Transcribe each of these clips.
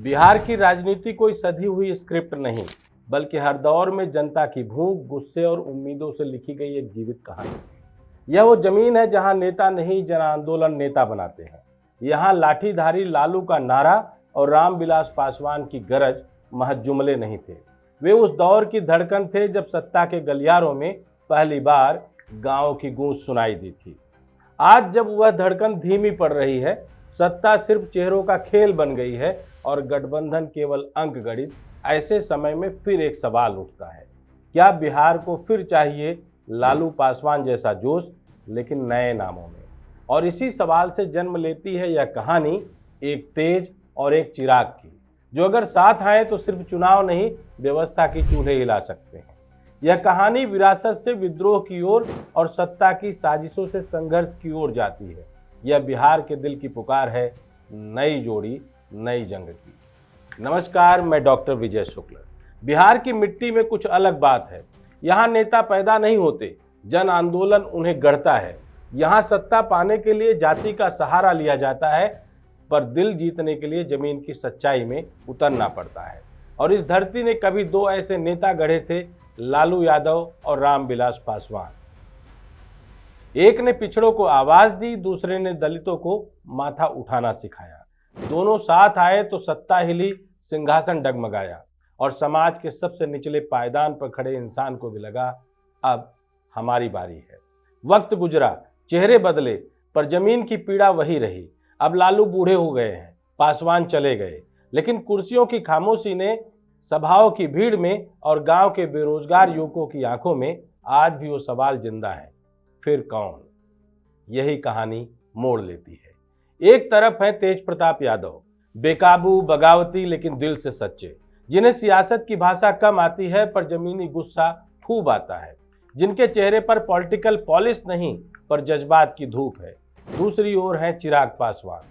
बिहार की राजनीति कोई सधी हुई स्क्रिप्ट नहीं, बल्कि हर दौर में जनता की भूख, गुस्से और उम्मीदों से लिखी गई एक जीवित कहानी। यह वो जमीन है जहां नेता नहीं, जन आंदोलन नेता बनाते हैं। यहाँ लाठीधारी लालू का नारा और रामविलास पासवान की गरज महज जुमले नहीं थे, वे उस दौर की धड़कन थे जब सत्ता के गलियारों में पहली बार गांव की गूंज सुनाई दी थी। आज जब वह धड़कन धीमी पड़ रही है, सत्ता सिर्फ चेहरों का खेल बन गई है और गठबंधन केवल अंक गणित, ऐसे समय में फिर एक सवाल उठता है, क्या बिहार को फिर चाहिए लालू पासवान जैसा जोश, लेकिन नए नामों में? और इसी सवाल से जन्म लेती है यह कहानी, एक तेज और एक चिराग की, जो अगर साथ आए तो सिर्फ चुनाव नहीं, व्यवस्था की चूल्हे हिला सकते हैं। यह कहानी विरासत से विद्रोह की ओर और सत्ता की साजिशों से संघर्ष की ओर जाती है। यह बिहार के दिल की पुकार है, नई जोड़ी, नई जंग की। नमस्कार, मैं डॉक्टर विजय शुक्ल। बिहार की मिट्टी में कुछ अलग बात है। यहाँ नेता पैदा नहीं होते, जन आंदोलन उन्हें गढ़ता है। यहाँ सत्ता पाने के लिए जाति का सहारा लिया जाता है, पर दिल जीतने के लिए जमीन की सच्चाई में उतरना पड़ता है। और इस धरती ने कभी दो ऐसे नेता गढ़े थे, लालू यादव और रामविलास पासवान। एक ने पिछड़ों को आवाज दी, दूसरे ने दलितों को माथा उठाना सिखाया। दोनों साथ आए तो सत्ता हिली, सिंहासन डगमगाया और समाज के सबसे निचले पायदान पर खड़े इंसान को भी लगा, अब हमारी बारी है। वक्त गुजरा, चेहरे बदले, पर जमीन की पीड़ा वही रही। अब लालू बूढ़े हो गए हैं, पासवान चले गए, लेकिन कुर्सियों की खामोशी ने, सभाओं की भीड़ में और गांव के बेरोजगार युवकों की आंखों में आज भी वो सवाल जिंदा है, फिर कौन? यही कहानी मोड़ लेती है। एक तरफ है तेज प्रताप यादव, बेकाबू, बगावती, लेकिन दिल से सच्चे, जिन्हें सियासत की भाषा कम आती है पर जमीनी गुस्सा खूब आता है, जिनके चेहरे पर पॉलिटिकल पॉलिश नहीं पर जज्बात की धूप है। दूसरी ओर है चिराग पासवान,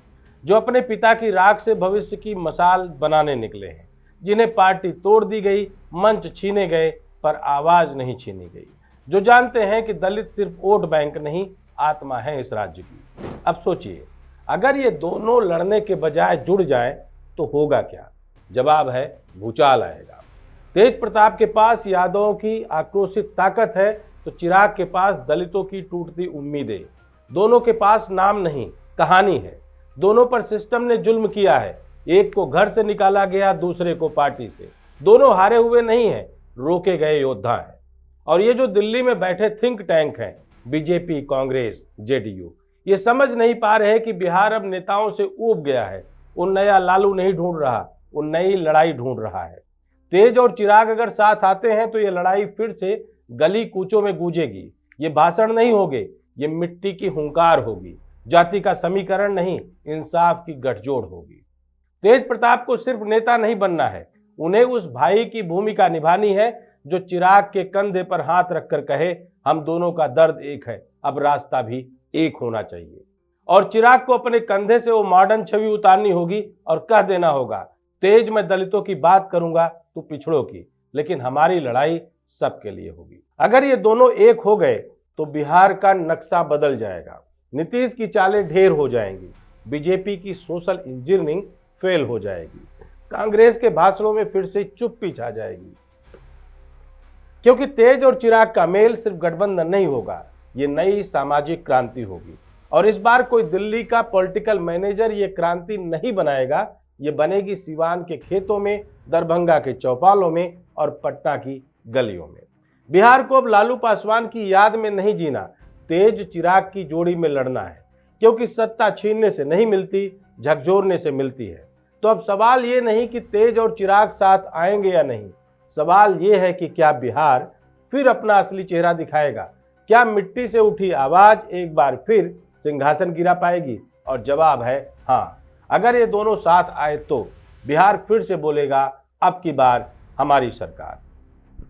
जो अपने पिता की राख से भविष्य की मसाल बनाने निकले हैं, जिन्हें पार्टी तोड़ दी गई, मंच छीने गए, पर आवाज नहीं छीनी गई, जो जानते हैं कि दलित सिर्फ वोट बैंक नहीं, आत्मा है इस राज्य की। अब सोचिए, अगर ये दोनों लड़ने के बजाय जुड़ जाएं तो होगा क्या? जवाब है, भूचाल आएगा। तेज प्रताप के पास यादवों की आक्रोशित ताकत है, तो चिराग के पास दलितों की टूटती उम्मीदें। दोनों के पास नाम नहीं, कहानी है। दोनों पर सिस्टम ने जुल्म किया है, एक को घर से निकाला गया, दूसरे को पार्टी से। दोनों हारे हुए नहीं हैं, रोके गए योद्धा हैं। और ये जो दिल्ली में बैठे थिंक टैंक हैं, बीजेपी, कांग्रेस, जेडीयू, ये समझ नहीं पा रहे कि बिहार अब नेताओं से ऊब गया है। वो नया लालू नहीं ढूंढ रहा, वो नई लड़ाई ढूंढ रहा है। तेज और चिराग अगर साथ आते हैं तो ये लड़ाई फिर से गली कूचों में गूंजेगी। ये भाषण नहीं होंगे, ये मिट्टी की हुंकार होगी। जाति का समीकरण नहीं, इंसाफ की गठजोड़ होगी। तेज प्रताप को सिर्फ नेता नहीं बनना है, उन्हें उस भाई की भूमिका निभानी है जो चिराग के कंधे पर हाथ रखकर कहे, हम दोनों का दर्द एक है, अब रास्ता भी एक होना चाहिए। और चिराग को अपने कंधे से वो मॉडर्न छवि उतारनी होगी और कह देना होगा, तेज मैं दलितों की बात करूंगा, तू पिछड़ों की, लेकिन हमारी लड़ाई सबके लिए होगी। अगर ये दोनों एक हो गए तो बिहार का नक्शा बदल जाएगा। नीतीश की चालें ढेर हो जाएंगी, बीजेपी की सोशल इंजीनियरिंग फेल हो जाएगी, कांग्रेस के भाषणों में फिर से चुप्पी छा जाएगी। क्योंकि तेज और चिराग का मेल सिर्फ गठबंधन नहीं होगा, ये नई सामाजिक क्रांति होगी। और इस बार कोई दिल्ली का पॉलिटिकल मैनेजर ये क्रांति नहीं बनाएगा, ये बनेगी सिवान के खेतों में, दरभंगा के चौपालों में और पटना की गलियों में। बिहार को अब लालू पासवान की याद में नहीं जीना, तेज चिराग की जोड़ी में लड़ना है। क्योंकि सत्ता छीनने से नहीं मिलती, झकझोरने से मिलती है। तो अब सवाल ये नहीं कि तेज और चिराग साथ आएंगे या नहीं, सवाल ये है कि क्या बिहार फिर अपना असली चेहरा दिखाएगा? क्या मिट्टी से उठी आवाज एक बार फिर सिंहासन गिरा पाएगी? और जवाब है हाँ। अगर ये दोनों साथ आए तो बिहार फिर से बोलेगा, अब की बार हमारी सरकार।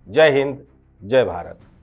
जय हिंद, जय भारत।